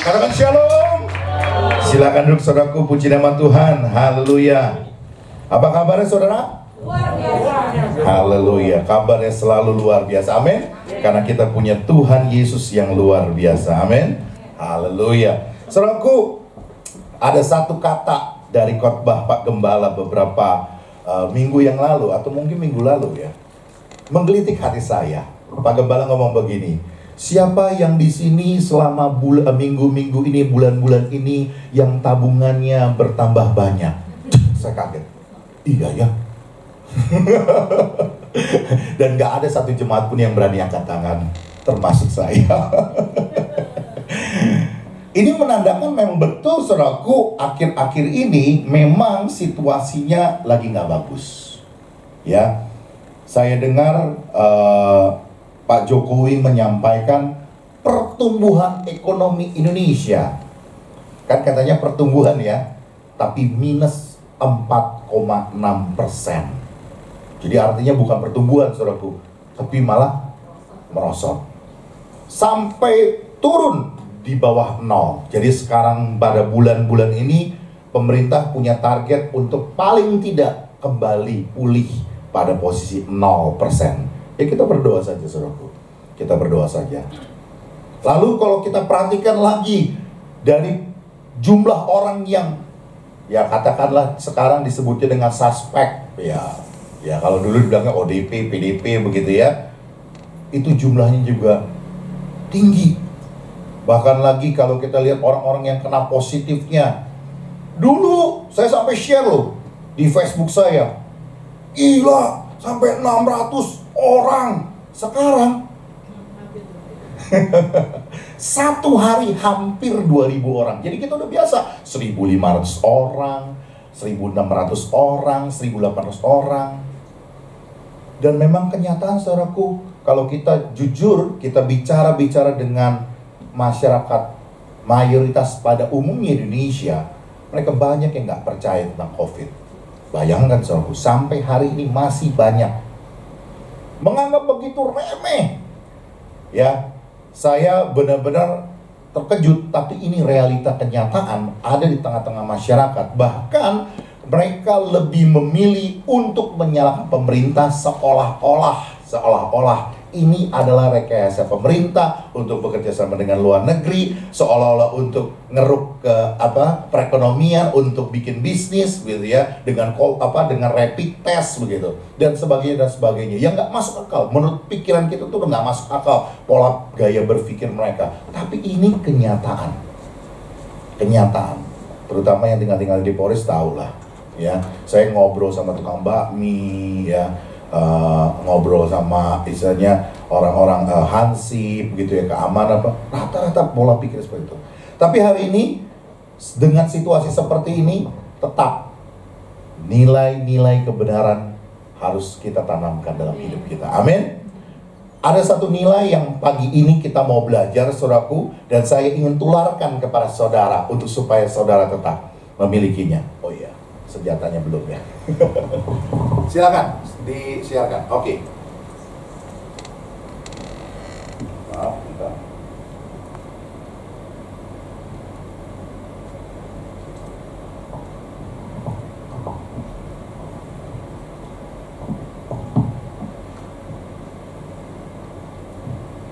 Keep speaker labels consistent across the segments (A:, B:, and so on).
A: Katakan shalom. Silakan duduk saudaraku, puji nama Tuhan. Haleluya. Apa kabarnya saudara?
B: Luar biasa.
A: Haleluya. Kabarnya selalu luar biasa. Amin. Karena kita punya Tuhan Yesus yang luar biasa. Amin. Haleluya. Saudaraku, ada satu kata dari khotbah Pak Gembala beberapa minggu yang lalu, atau mungkin minggu lalu ya, menggelitik hati saya. Pak Gembala ngomong begini, siapa yang di sini selama minggu-minggu ini, bulan-bulan ini, yang tabungannya bertambah banyak? Saya kaget. Iya ya. Dan gak ada satu jemaat pun yang berani angkat tangan, termasuk saya. Ini menandakan memang betul saudaraku, akhir-akhir ini memang situasinya lagi gak bagus. Ya, saya dengar Pak Jokowi menyampaikan pertumbuhan ekonomi Indonesia, kan katanya pertumbuhan ya, tapi minus 4,6%. Jadi artinya bukan pertumbuhan saudaraku, tapi malah merosot sampai turun di bawah 0. Jadi sekarang pada bulan-bulan ini pemerintah punya target untuk paling tidak kembali pulih pada posisi 0%. Ya kita berdoa saja saudaraku, kita berdoa saja. Lalu kalau kita perhatikan lagi dari jumlah orang yang ya katakanlah sekarang disebutnya dengan suspek, ya kalau dulu dibilangnya ODP, PDP begitu ya, itu jumlahnya juga tinggi. Bahkan lagi kalau kita lihat orang-orang yang kena positifnya, dulu saya sampai share loh di Facebook saya, gila sampai 600 orang. Sekarang satu hari hampir 2.000 orang. Jadi kita udah biasa 1.500 orang, 1.600 orang, 1.800 orang. Dan memang kenyataan saudaraku, kalau kita jujur, kita bicara dengan masyarakat mayoritas pada umumnya Indonesia, mereka banyak yang nggak percaya tentang COVID. Bayangkan saudaraku, sampai hari ini masih banyak menganggap begitu remeh. Ya, saya benar-benar terkejut, tapi ini realita kenyataan ada di tengah-tengah masyarakat. Bahkan mereka lebih memilih untuk menyalahkan pemerintah seolah-olah ini adalah rekayasa pemerintah untuk bekerja sama dengan luar negeri, seolah-olah untuk ngeruk ke perekonomian, untuk bikin bisnis gitu ya, dengan rapid test begitu dan sebagainya yang nggak masuk akal. Menurut pikiran kita tuh nggak masuk akal pola gaya berpikir mereka, tapi ini kenyataan, terutama yang tinggal di Polres tahu lah ya. Saya ngobrol sama tukang bakmi ya, ngobrol sama istilahnya orang-orang hansip gitu ya, keamanan rata-rata pola pikir seperti itu. Tapi hari ini dengan situasi seperti ini, tetap nilai-nilai kebenaran harus kita tanamkan dalam hidup kita. Amin. Ada satu nilai yang pagi ini kita mau belajar saudaraku, dan saya ingin tularkan kepada saudara untuk supaya saudara tetap memilikinya. Oh iya, senjatanya belum ya. Silakan disiarkan. Oke. Maaf, bentar.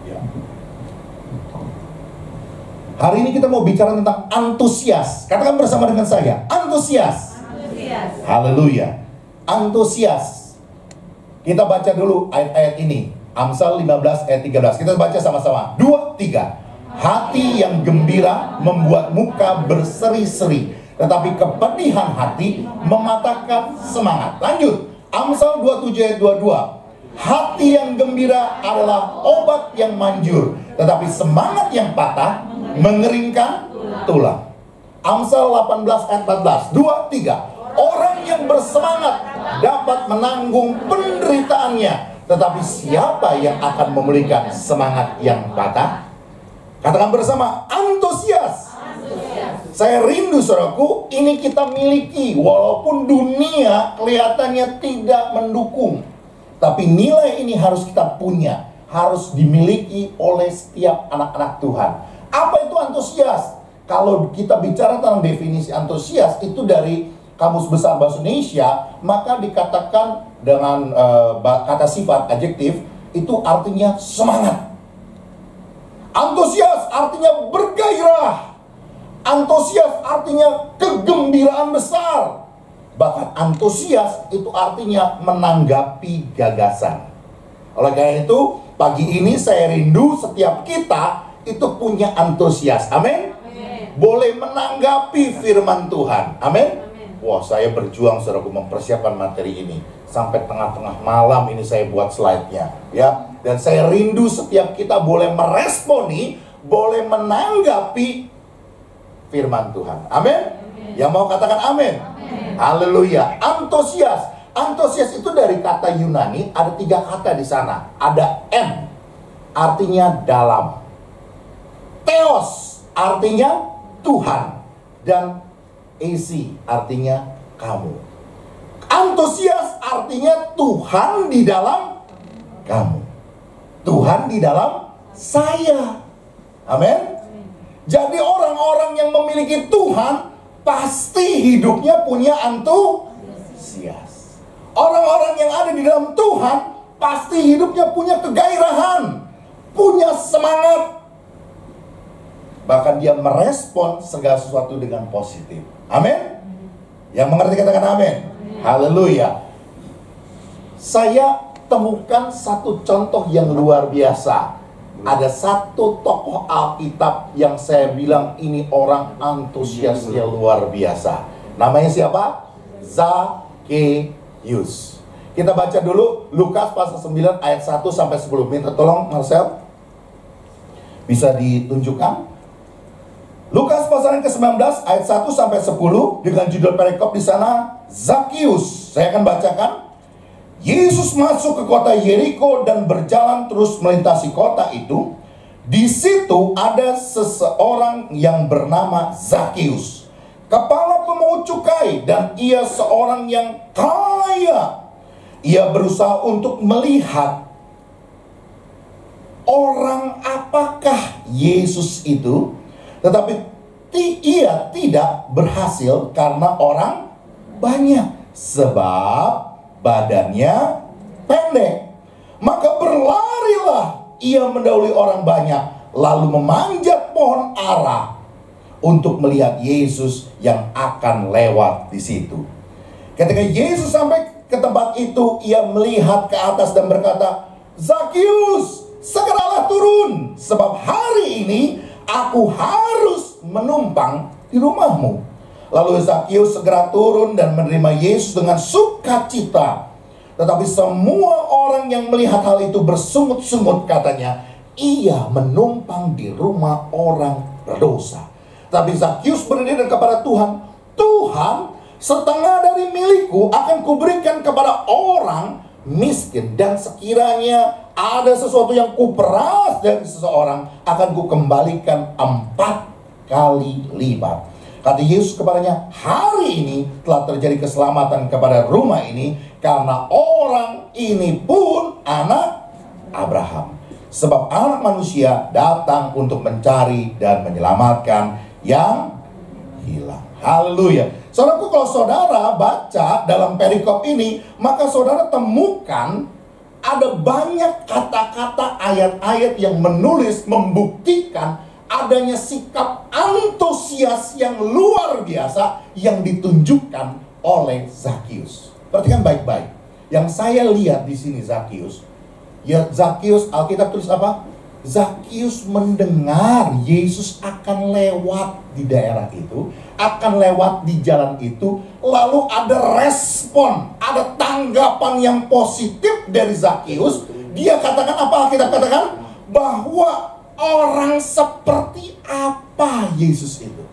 A: Ya. Hari ini kita mau bicara tentang antusias. Katakan bersama dengan saya, antusias. Haleluya. Antusias. Kita baca dulu ayat-ayat ini. Amsal 15 ayat 13. Kita baca sama-sama. 2, 3. Hati yang gembira membuat muka berseri-seri, tetapi kepedihan hati mematahkan semangat. Lanjut. Amsal 27 ayat 22. Hati yang gembira adalah obat yang manjur, tetapi semangat yang patah mengeringkan tulang. Amsal 18 ayat 14. 2, 3. Orang yang bersemangat dapat menanggung penderitaannya, tetapi siapa yang akan memulihkan semangat yang patah? Katakan bersama, antusias. Saya rindu saudaraku, ini kita miliki. Walaupun dunia kelihatannya tidak mendukung, tapi nilai ini harus kita punya, harus dimiliki oleh setiap anak-anak Tuhan. Apa itu antusias? Kalau kita bicara tentang definisi antusias itu dari Kamus Besar Bahasa Indonesia, maka dikatakan dengan kata sifat adjektif itu artinya semangat. Antusias artinya bergairah. Antusias artinya kegembiraan besar. Bahkan antusias itu artinya menanggapi gagasan. Oleh karena itu, pagi ini saya rindu setiap kita itu punya antusias. Amin. Boleh menanggapi firman Tuhan. Amin. Wah, saya berjuang saudaraku mempersiapkan materi ini. Sampai tengah-tengah malam ini saya buat slide-nya, ya. Dan saya rindu setiap kita boleh meresponi, boleh menanggapi firman Tuhan. Amin. Yang mau katakan amin. Haleluya. Antusias. Antusias itu dari kata Yunani, ada 3 kata di sana. Ada en, artinya dalam. Theos, artinya Tuhan. Dan AC, artinya kamu. Antusias artinya Tuhan di dalam kamu. Tuhan di dalam saya. Amin. Jadi orang-orang yang memiliki Tuhan pasti hidupnya punya antusias. Orang-orang yang ada di dalam Tuhan pasti hidupnya punya kegairahan, punya semangat. Bahkan dia merespon segala sesuatu dengan positif. Amin. Yang mengerti katakan amin. Haleluya. Saya temukan satu contoh yang luar biasa. Ada satu tokoh Alkitab yang saya bilang ini orang antusiasnya luar biasa. Namanya siapa? Zakheus. Kita baca dulu Lukas pasal 9 ayat 1 sampai 10. Minta tolong Marcel, bisa ditunjukkan. Lukas pasal yang ke-19 ayat 1 sampai 10 dengan judul perikop di sana Zakheus. Saya akan bacakan. Yesus masuk ke kota Yeriko dan berjalan terus melintasi kota itu. Di situ ada seseorang yang bernama Zakheus, kepala pemungut cukai, dan ia seorang yang kaya. Ia berusaha untuk melihat orang apakah Yesus itu, tetapi ia tidak berhasil karena orang banyak, sebab badannya pendek. Maka berlarilah ia mendahului orang banyak, lalu memanjat pohon ara untuk melihat Yesus yang akan lewat di situ. Ketika Yesus sampai ke tempat itu, ia melihat ke atas dan berkata, Zakheus, segeralah turun, sebab hari ini aku harus menumpang di rumahmu. Lalu Zakheus segera turun dan menerima Yesus dengan sukacita. Tetapi semua orang yang melihat hal itu bersungut-sungut, katanya, ia menumpang di rumah orang berdosa. Tapi Zakheus berdiri kepada Tuhan, Tuhan, setengah dari milikku akan kuberikan kepada orang miskin, dan sekiranya ada sesuatu yang kuperas dari seseorang, akan kukembalikan 4 kali lipat. Kata Yesus kepadanya, hari ini telah terjadi keselamatan kepada rumah ini, karena orang ini pun anak Abraham. Sebab anak manusia datang untuk mencari dan menyelamatkan yang hilang. Haleluya. Saudaraku, kalau saudara baca dalam perikop ini, maka saudara temukan ada banyak kata-kata, ayat-ayat yang menulis membuktikan adanya sikap antusias yang luar biasa yang ditunjukkan oleh Zakheus. Perhatikan baik-baik. Yang saya lihat di sini Zakheus, ya Zakheus, Alkitab tulis apa? Zakheus mendengar Yesus akan lewat di daerah itu, akan lewat di jalan itu, lalu ada respon, ada tanggapan yang positif dari Zakheus. Dia katakan apa? Alkitab katakan bahwa orang seperti apa Yesus itu.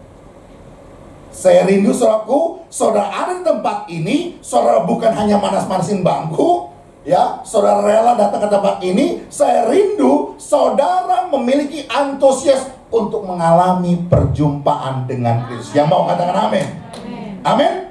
A: Saya rindu saudaraku, saudara ada di tempat ini, saudara bukan hanya manas-manasin bangku, ya, saudara rela datang ke tempat ini. Saya rindu saudara memiliki antusias untuk mengalami perjumpaan dengan Kristus. Yang mau katakan amin? Amin.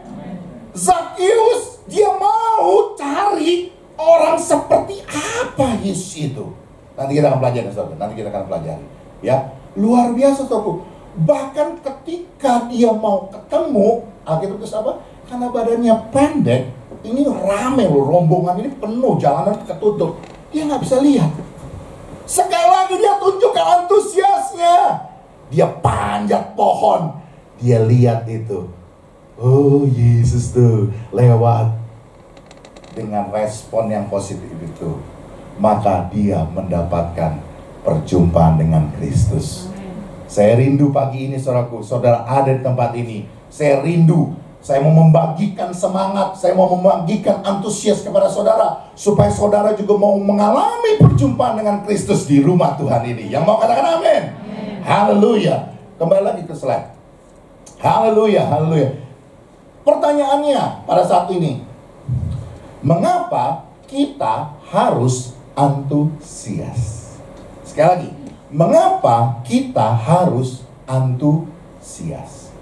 A: Zakheus, dia mau cari orang seperti apa Yesus itu. Nanti kita akan pelajari, saudara. Nanti kita akan pelajari. Ya, luar biasa, saudaraku. Bahkan ketika dia mau ketemu, Alkitab tulis apa? Karena badannya pendek, ini rame loh, rombongan ini penuh, jalanan ketutup. Dia nggak bisa lihat. Sekali lagi dia tunjukkan antusiasnya. Dia panjat pohon. Dia lihat itu. Oh, Yesus tuh lewat. Dengan respon yang positif itu, maka dia mendapatkan perjumpaan dengan Kristus. Saya rindu pagi ini saudaraku, saudara ada di tempat ini. Saya rindu, saya mau membagikan semangat, saya mau membagikan antusias kepada saudara, supaya saudara juga mau mengalami perjumpaan dengan Kristus di rumah Tuhan ini. Yang mau katakan amin? Haleluya. Kembali lagi ke slide. Haleluya, haleluya. Pertanyaannya pada saat ini, mengapa kita harus antusias? Sekali lagi, mengapa kita harus antusias?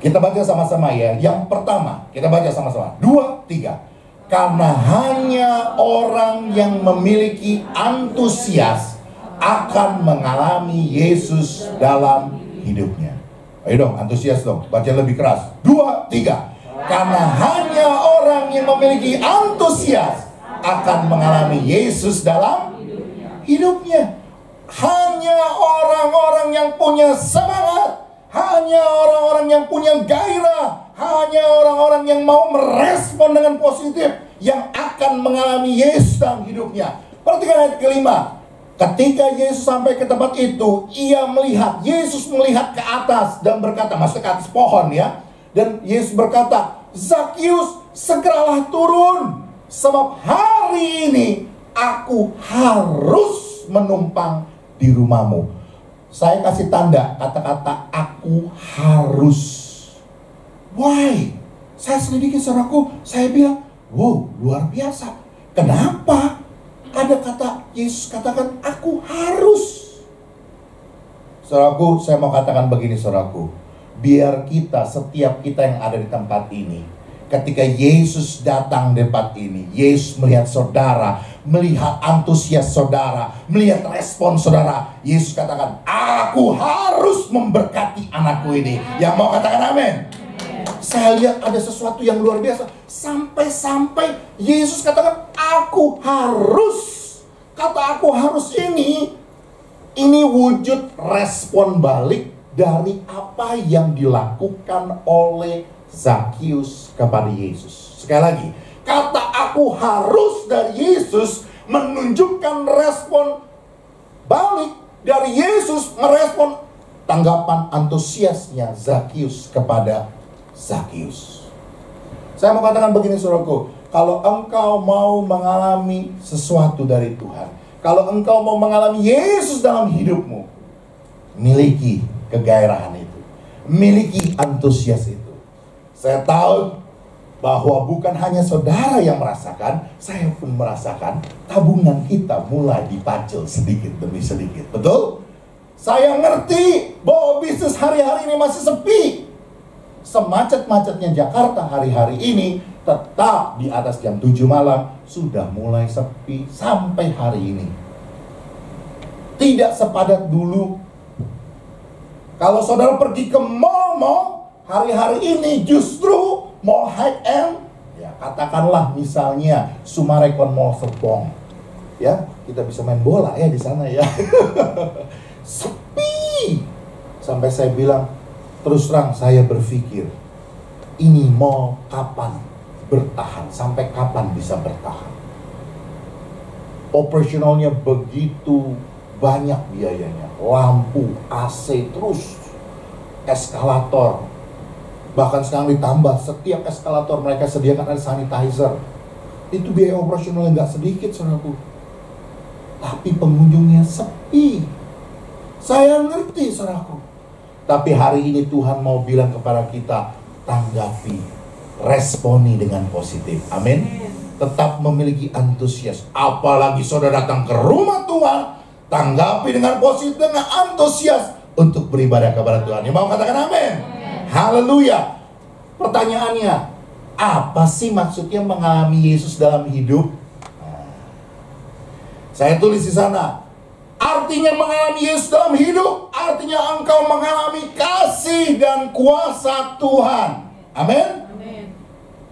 A: Kita baca sama-sama ya. Yang pertama, kita baca sama-sama. 2, 3. Karena hanya orang yang memiliki antusias akan mengalami Yesus dalam hidupnya. Ayo dong, antusias dong. Baca lebih keras. 2, 3. Karena hanya orang yang memiliki antusias akan mengalami Yesus dalam hidupnya. Hanya orang-orang yang punya semangat, hanya orang-orang yang punya gairah, hanya orang-orang yang mau merespon dengan positif yang akan mengalami Yesus dalam hidupnya. Perhatikan ayat kelima. Ketika Yesus sampai ke tempat itu, ia melihat, Yesus melihat ke atas dan berkata, maksudnya ke atas pohon ya. Dan Yesus berkata, Zakius, segeralah turun, sebab hari ini aku harus menumpang di rumahmu. Saya kasih tanda kata-kata aku harus. Why? Saya selidiki saudaraku, saya bilang, wow, luar biasa. Kenapa ada kata Yesus katakan aku harus? Saudaraku, saya mau katakan begini saudaraku. Biar kita, setiap kita yang ada di tempat ini, ketika Yesus datang di tempat ini, Yesus melihat saudara, melihat antusias saudara, melihat respon saudara, Yesus katakan, aku harus memberkati anakku ini. Yang mau katakan amin? Saya lihat ada sesuatu yang luar biasa. Sampai-sampai Yesus katakan, aku harus. Kata aku harus ini wujud respon balik dari apa yang dilakukan oleh Zakius kepada Yesus. Sekali lagi, kata aku harus dari Yesus menunjukkan respon balik dari Yesus, merespon tanggapan antusiasnya Zakius kepada Zakius. Saya mau katakan begini saudaraku, kalau engkau mau mengalami sesuatu dari Tuhan, kalau engkau mau mengalami Yesus dalam hidupmu, miliki kegairahan itu, miliki antusias itu. Saya tahu bahwa bukan hanya saudara yang merasakan, saya pun merasakan tabungan kita mulai dipacul sedikit demi sedikit. Betul? Saya ngerti bahwa bisnis hari-hari ini masih sepi. Semacet-macetnya Jakarta hari-hari ini, tetap di atas jam 7 malam sudah mulai sepi sampai hari ini. Tidak sepadat dulu. Kalau saudara pergi ke mall-mall, hari-hari ini justru mall high-end, ya katakanlah misalnya Sumarekon Mall Serpong, ya kita bisa main bola ya di sana ya. Sepi. Sampai saya bilang, terus terang saya berpikir, ini mall kapan bertahan? Sampai kapan bisa bertahan? Operasionalnya begitu banyak biayanya, lampu, AC terus, eskalator, bahkan sekarang ditambah setiap eskalator mereka sediakan ada sanitizer. Itu biaya operasionalnya nggak sedikit saudaraku. Tapi pengunjungnya sepi. Saya ngerti saudaraku. Tapi hari ini Tuhan mau bilang kepada kita, tanggapi, responi dengan positif. Amin. Tetap memiliki antusias. Apalagi saudara datang ke rumah Tuhan, tanggapi dengan positif, dengan antusias untuk beribadah kepada Tuhan. Yang mau katakan amin? Haleluya. Pertanyaannya, apa sih maksudnya mengalami Yesus dalam hidup? Saya tulis di sana. Artinya mengalami Yesus dalam hidup artinya engkau mengalami kasih dan kuasa Tuhan. Amin.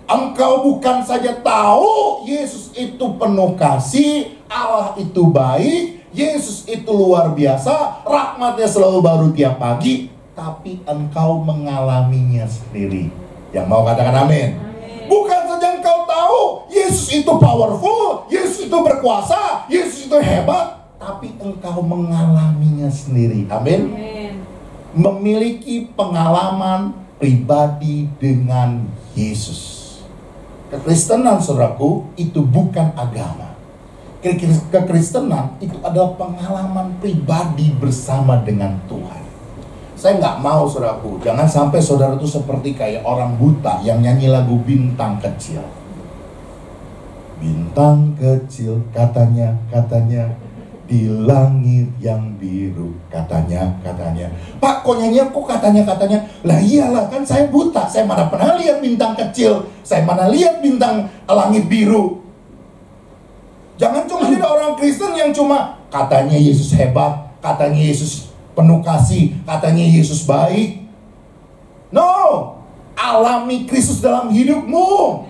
A: Engkau bukan saja tahu Yesus itu penuh kasih, Allah itu baik, Yesus itu luar biasa, rahmatnya selalu baru tiap pagi, tapi engkau mengalaminya sendiri. Yang mau katakan amin? Bukan saja engkau tahu Yesus itu powerful, Yesus itu berkuasa, Yesus itu hebat, tapi engkau mengalaminya sendiri. Amin. Memiliki pengalaman pribadi dengan Yesus. Kekristenan, saudaraku, itu bukan agama. Kekristenan itu adalah pengalaman pribadi bersama dengan Tuhan. Saya nggak mau, saudaraku, jangan sampai saudara itu seperti kayak orang buta yang nyanyi lagu Bintang Kecil. Bintang kecil, katanya di langit yang biru, katanya. Pak, kok nyanyi kok katanya? Lah iyalah, kan saya buta, saya mana pernah lihat bintang kecil, saya mana lihat bintang langit biru. Jangan cuma ada orang Kristen yang cuma katanya Yesus hebat, katanya Yesus penuh kasih, katanya Yesus baik. No, alami Kristus dalam hidupmu.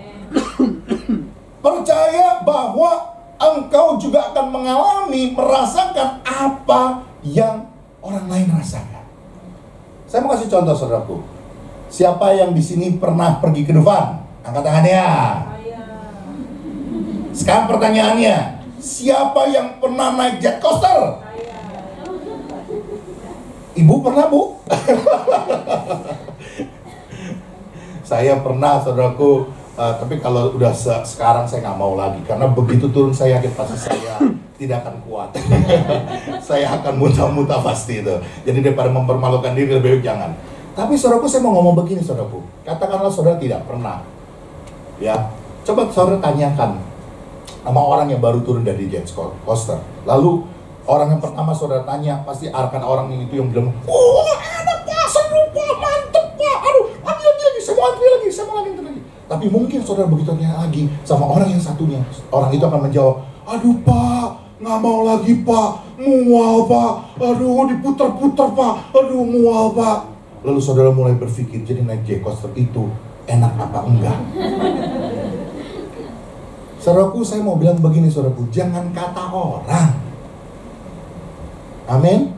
A: Percaya bahwa engkau juga akan mengalami, merasakan apa yang orang lain rasakan. Saya mau kasih contoh, saudaraku. Siapa yang di sini pernah pergi ke Dufan? Angkat tangannya. Sekarang pertanyaannya, siapa yang pernah naik jet coaster? Ibu pernah, Bu? Saya pernah, saudaraku. Tapi kalau udah sekarang saya nggak mau lagi, karena begitu turun saya yakin pasti saya tidak akan kuat. Saya akan muntah-muntah pasti itu. Jadi daripada mempermalukan diri, lebih baik jangan. Tapi saudaraku, saya mau ngomong begini, saudaraku. Katakanlah saudara tidak pernah, ya, coba saudara tanyakan sama orang yang baru turun dari jet coaster. Lalu orang yang pertama saudara tanya, pasti akan orang itu yang bilang, oh enak Pak, seru Pak, mantep Pak, aduh ambil lagi, saya mau ambil lagi. Tapi mungkin saudara begitu tanya lagi sama orang yang satunya, orang itu akan menjawab, aduh Pak, nggak mau lagi Pak, mual Pak, aduh diputar-putar Pak, aduh mual Pak. Lalu saudara mulai berpikir, jadi naik jet coaster itu enak apa enggak? Saudaraku, saya mau bilang begini, saudaraku, jangan kata orang. Amin.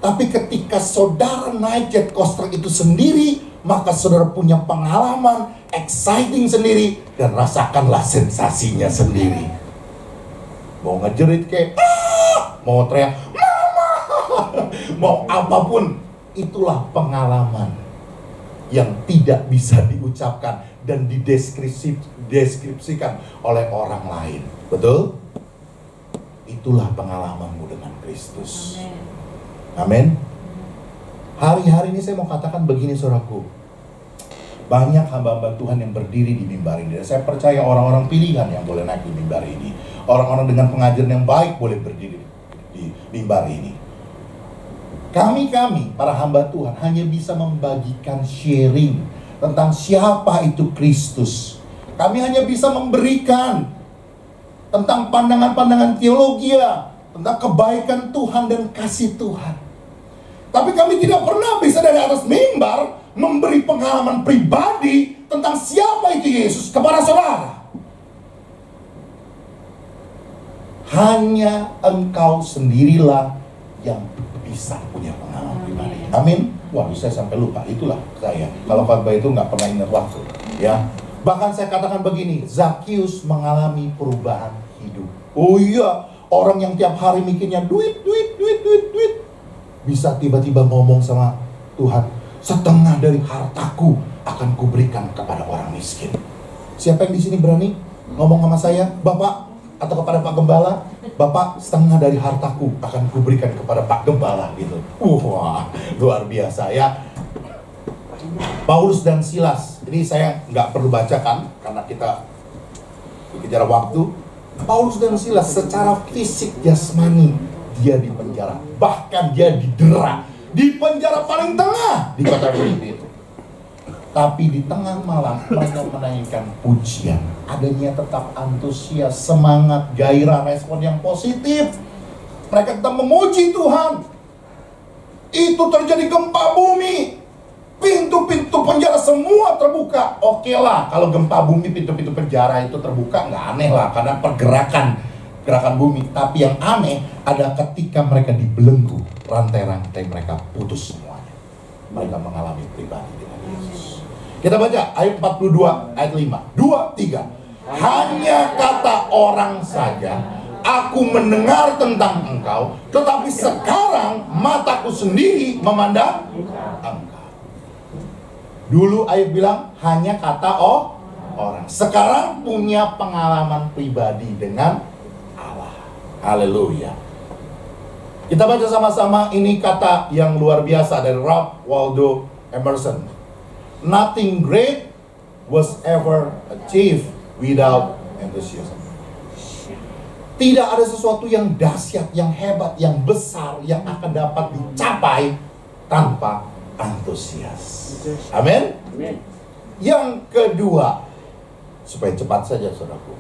A: Tapi ketika saudara naik jet coaster itu sendiri, maka saudara punya pengalaman exciting sendiri, dan rasakanlah sensasinya sendiri. Mau ngejerit kayak mau teriak mama, mau apapun, itulah pengalaman yang tidak bisa diucapkan dan dideskripsikan oleh orang lain. Betul? Itulah pengalamanmu dengan Kristus. Amin. Hari-hari ini saya mau katakan begini, saudaraku. Banyak hamba-hamba Tuhan yang berdiri di mimbar ini. Saya percaya orang-orang pilihan yang boleh naik di mimbar ini. Orang-orang dengan pengajaran yang baik boleh berdiri di mimbar ini. Kami, para hamba Tuhan, hanya bisa membagikan sharing tentang siapa itu Kristus. Kami hanya bisa memberikan tentang pandangan-pandangan teologi, tentang kebaikan Tuhan dan kasih Tuhan. Tapi kami tidak pernah bisa dari atas mimbar memberi pengalaman pribadi tentang siapa itu Yesus kepada saudara. Hanya engkau sendirilah yang bisa punya pengalaman pribadi. Amin. Wah, saya sampai lupa. Itulah saya. Kalau khotbah itu nggak pernah ingat waktu, ya. Bahkan saya katakan begini, Zakius mengalami perubahan hidup. Oh iya, orang yang tiap hari mikirnya duit, bisa tiba-tiba ngomong sama Tuhan, setengah dari hartaku akan kuberikan kepada orang miskin. Siapa yang di sini berani ngomong sama saya, Bapak, atau kepada Pak Gembala, Bapak, setengah dari hartaku akan kuberikan kepada Pak Gembala, gitu. Wah, luar biasa ya. Paulus dan Silas, ini saya nggak perlu bacakan karena kita dikejar waktu. Paulus dan Silas secara fisik jasmani dia di penjara, bahkan dia didera di penjara paling tengah di kota Filipi itu. Tapi di tengah malam mereka menaikkan pujian, adanya tetap antusias, semangat, gairah, respon yang positif. Mereka tetap memuji Tuhan. itu terjadi gempa bumi, pintu-pintu penjara semua terbuka. Oke lah, kalau gempa bumi pintu-pintu penjara itu terbuka, nggak aneh lah, karena gerakan bumi. Tapi yang aneh ada ketika mereka dibelenggu, rantai-rantai mereka putus semuanya. Mereka mengalami pribadi dengan Yesus. Kita baca ayat 42, ayat 5. 2, 3. Hanya kata orang saja, aku mendengar tentang engkau, tetapi sekarang mataku sendiri memandang engkau. Dulu Ayub bilang hanya kata orang. Sekarang punya pengalaman pribadi dengan Allah. Haleluya. Kita baca sama-sama, ini kata yang luar biasa dari Ralph Waldo Emerson. Nothing great was ever achieved without enthusiasm. Tidak ada sesuatu yang dahsyat, yang hebat, yang besar, yang akan dapat dicapai tanpa antusias. Amin. Yang kedua, supaya cepat saja saudaraku,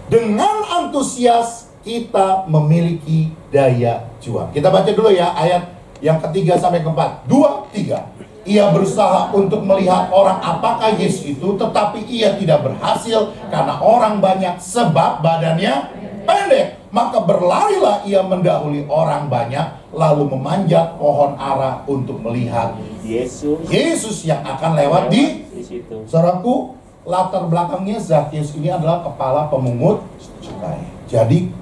A: dengan antusias kita memiliki daya juang. Kita baca dulu ya ayat yang ketiga sampai keempat. 2, 3. Ia berusaha untuk melihat orang apakah Yesus itu, tetapi ia tidak berhasil karena orang banyak, sebab badannya pendek. Maka berlarilah ia mendahului orang banyak, lalu memanjat pohon ara untuk melihat Yesus yang akan lewat di situ. Saudaraku, latar belakangnya Zakius ini adalah kepala pemungut cukai. Jadi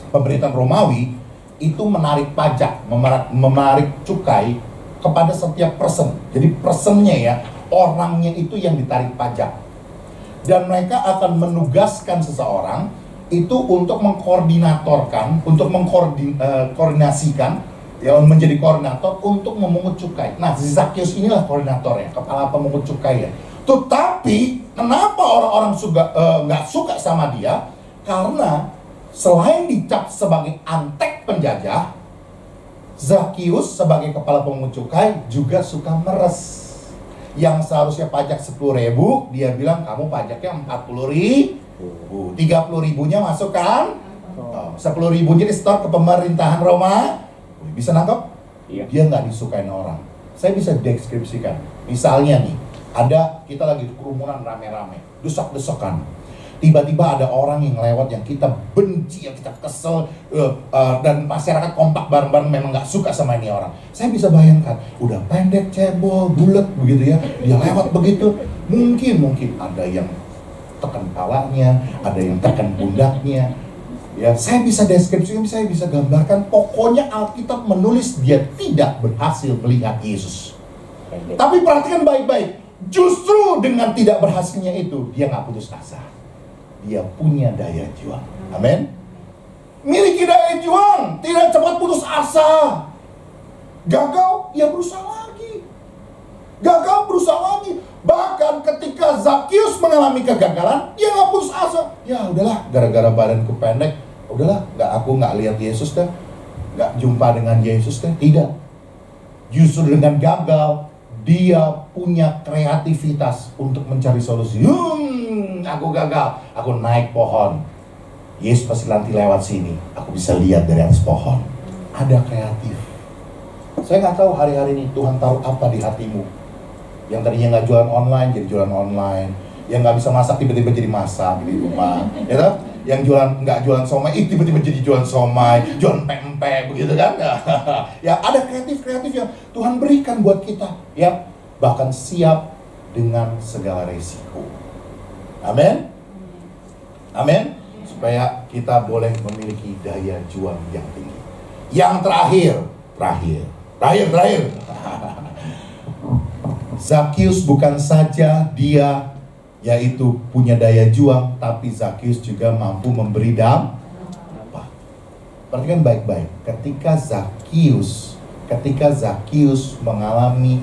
A: pemerintahan Romawi itu menarik pajak, menarik cukai kepada setiap person. Jadi personnya ya, orangnya itu yang ditarik pajak. Dan mereka akan menugaskan seseorang itu untuk mengkoordinatorkan, untuk mengkoordinasikan, ya, menjadi koordinator untuk memungut cukai. Nah, Zakius inilah koordinatornya, kepala pemungut cukai ya. Tetapi kenapa orang-orang nggak suka sama dia? Karena selain dicap sebagai antek penjajah, Zakius sebagai kepala pemungut cukai juga suka meres. Yang seharusnya pajak 10.000, dia bilang kamu pajaknya 40.000. 30.000-nya masuk kan? 10.000-nya di store ke pemerintahan Roma. Bisa nangkep? Iya. Dia nggak disukain orang. Saya bisa deskripsikan. Misalnya nih, kita lagi kerumunan rame-rame, desak-desakan. Tiba-tiba ada orang yang lewat yang kita benci, yang kita kesel, dan masyarakat kompak bareng-bareng memang nggak suka sama ini orang. Saya bisa bayangkan, udah pendek, cebol, bulat begitu ya, dia lewat begitu. Mungkin ada yang tekan palanya, ada yang tekan pundaknya. Ya, saya bisa deskripsikan, saya bisa gambarkan. Pokoknya Alkitab menulis dia tidak berhasil melihat Yesus. Tapi perhatikan baik-baik, justru dengan tidak berhasilnya itu, dia nggak putus asa. Dia punya daya juang. Amin. Miliki daya juang, tidak cepat putus asa. Gagal, ya berusaha lagi. Gagal, berusaha lagi. Bahkan ketika Zakius mengalami kegagalan, dia nggak putus asa. Ya udahlah, gara-gara badanku pendek, udahlah, aku nggak lihat Yesus deh, nggak jumpa dengan Yesus deh. Tidak. Justru dengan gagal, dia punya kreativitas untuk mencari solusi. Aku gagal, aku naik pohon. Yesus pasti nanti lewat sini. Aku bisa lihat dari atas pohon. Ada kreatif. Saya nggak tahu hari-hari ini Tuhan taruh apa di hatimu. Yang tadinya nggak jualan online jadi jualan online. Yang nggak bisa masak tiba-tiba jadi masak di rumah. Ya kan? Yang nggak jualan somai, tiba-tiba jadi jualan somai, jualan pempek begitu kan? Ya ada kreatif yang Tuhan berikan buat kita. Ya bahkan siap dengan segala resiko. Amin. Amin. Supaya kita boleh memiliki daya juang yang tinggi. Yang terakhir. Zakius bukan saja dia yaitu punya daya juang, tapi Zakius juga mampu memberi dampak. Perhatikan baik-baik. Ketika Zakius mengalami,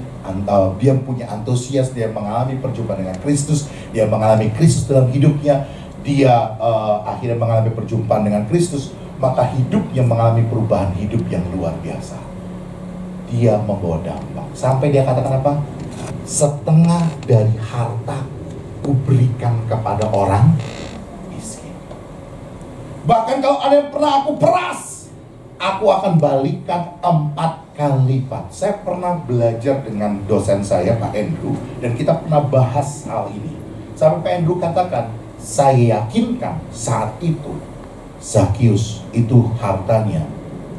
A: dia punya antusias, dia mengalami perjumpaan dengan Kristus, dia mengalami Kristus dalam hidupnya, dia akhirnya mengalami perjumpaan dengan Kristus, maka hidupnya mengalami perubahan hidup yang luar biasa. Dia membawa dampak. Sampai dia katakan apa? Setengah dari harta kuberikan kepada orang miskin. Bahkan kalau ada yang pernah aku peras, aku akan balikan 4 kali lipat. Saya pernah belajar dengan dosen saya, Pak Andrew, dan kita pernah bahas hal ini. Sampai Pak Andrew katakan, saya yakinkan saat itu Zakheus itu hartanya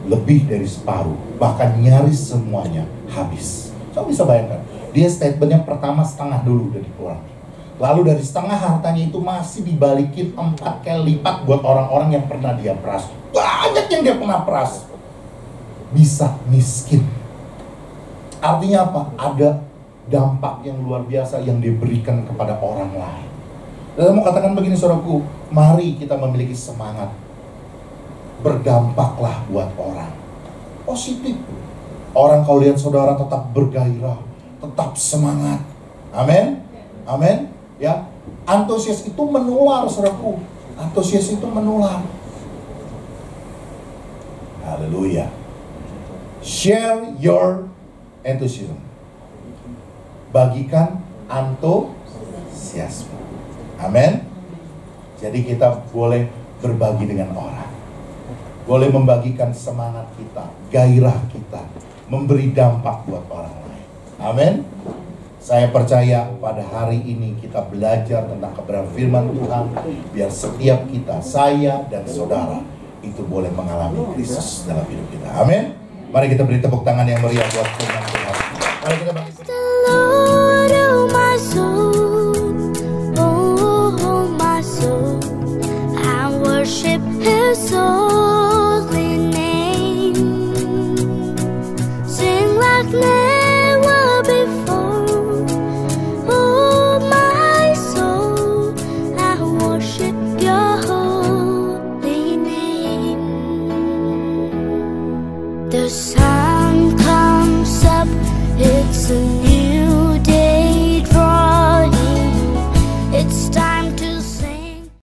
A: lebih dari separuh, bahkan nyaris semuanya habis. So bisa bayangkan, dia statementnya pertama setengah dulu udah dikurangi. Lalu dari setengah hartanya itu masih dibalikin 4 kali lipat buat orang-orang yang pernah dia peras. Banyak yang dia pernah peras. Bisa miskin. Artinya apa? Ada dampak yang luar biasa yang diberikan kepada orang lain. Dan saya mau katakan begini saudaraku, mari kita memiliki semangat. Berdampaklah buat orang. Positif. Orang kalau lihat saudara tetap bergairah, tetap semangat. Amin. Amin. Ya, antusias itu menular, saudaraku. Antusias itu menular. Haleluya. Share your enthusiasm. Bagikan antusiasme. Amin. Jadi kita boleh berbagi dengan orang. Boleh membagikan semangat kita, gairah kita, memberi dampak buat orang lain. Amin. Saya percaya pada hari ini kita belajar tentang kebenaran firman Tuhan, biar setiap kita, saya dan saudara, itu boleh mengalami Kristus dalam hidup kita. Amin. Mari kita beri tepuk tangan yang meriah buat firman Tuhan. Mari kita bangkit.
B: The sun comes up, it's a new